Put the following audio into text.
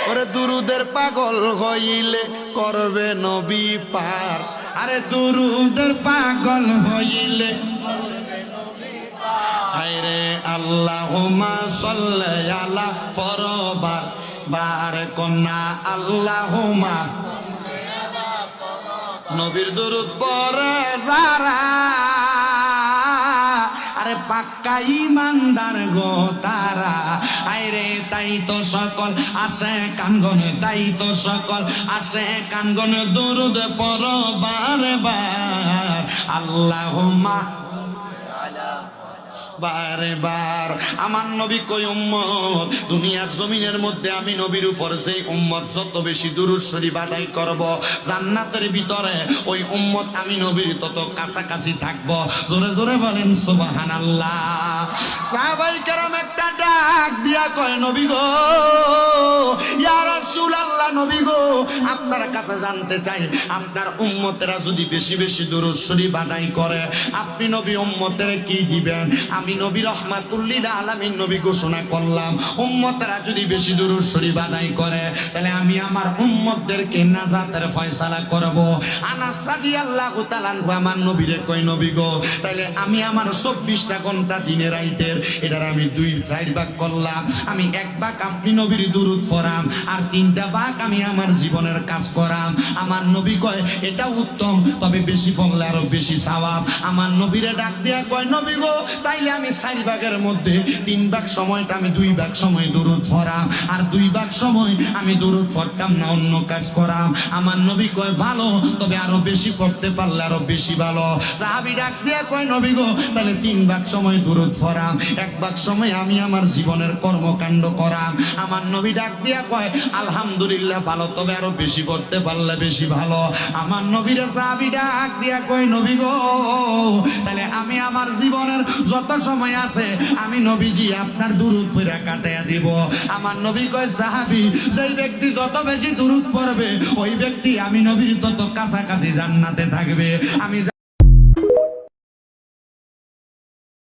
ওরে দুরুদের পাগল হইলে করবে নবী পার, আরে দুরুদের পাগল হইলে হায়রে আল্লাহুম্মা সাল্লি আলা ফরবার বার কন্যা আল্লাহুম্মা নবীর দুরুদ পড়ে যারা আরে পাক্কা ইমানদার গো তারা, আইরে তাই তো সকল আসে কানগন, তাই তো সকল আসে কানগন দুরুদ পড়ো বারে বার আল্লাহুম্মা বারে বার। আমার নবী কই উম্মত দুনিয়ার জমিনের মধ্যে আমি নবীর উপর যেই উম্মত যত বেশি দুরূদ শরীফ আদায় করব, জান্নাতের ভিতরে ওই উম্মত আমি নবীর তত কাছাকাছি থাকব। জোরে জোরে বলেন সুবহানাল্লাহ। সাহাবায়ে কেরাম একটা ডাক দিয়া কয় নবী গো, ইয়া রাসূলুল্লাহ, নবী গো আপনার কাছে জানতে চাই আপনার উম্মতেরা যদি বেশি বেশি দুরূদ শরীফ আদায় করে আপনি নবী উম্মতের কি দিবেন? আমি নবী রহমাতুল লিল আলামিন নবী ঘোষণা করলাম উম্মতেরা যদি বেশি দুরূদ শরীফ আদায় করে তাহলে আমি আমার উম্মতদেরকে নাজাতের ফয়সালা করব। আনাস রাদিয়াল্লাহু তাআলা আমার নবীরে কয় নবী গো তাহলে আমি আমার 24টা ঘন্টা দিনে রাইতের এটার আমি 2 ভাগ করলাম, আমি 1 ভাগ আপনি নবীর দুরূদ পড়াম আর 3টা ভাগ আমি আমার জীবনের কাজ করাম। আমার নবী কয় এটা উত্তম, তবে বেশি পড়লে আরো বেশি সওয়াব। আমার নবীরে ডাক দিয়া কয় নবী গো তাইলে আমি 4 ভাগের মধ্যে 3 ভাগ সময়টা আমি 2 ভাগ সময় দুরূদ পড়াম আর 2 ভাগ সময় আমি দুরূদ পড়তাম না, অন্য কাজ করাম। আমার নবী কয় ভালো, তবে আরো বেশি পড়তে পারলে আরো বেশি ভালো। সাহাবী ডাক দিয়া কয় নবী গো তাহলে 3 ভাগ সময় দুরূদ পড়াম, 1 ভাগ সময় আমি আমার জীবনের কর্মকাণ্ড করাম। আমার নবী ডাক দিয়া কয় আলহামদুলিল্লাহ ভালো, তবে আরো বেশি পড়তে পারলে বেশি ভালো। আমার নবীর সাহাবী ডাক দিয়া কয় নবী গো তাহলে আমি আমার জীবনের যত সময় আছে আমি নবীজি আপনার দুরূদ পড়া কাটাইয়া দিব। আমার নবী কয় সাহাবী যেই ব্যক্তি যত বেশি দুরূদ পড়বে ওই ব্যক্তি আমি নবীর তত কাছাকাছি জান্নাতে থাকবে। আমি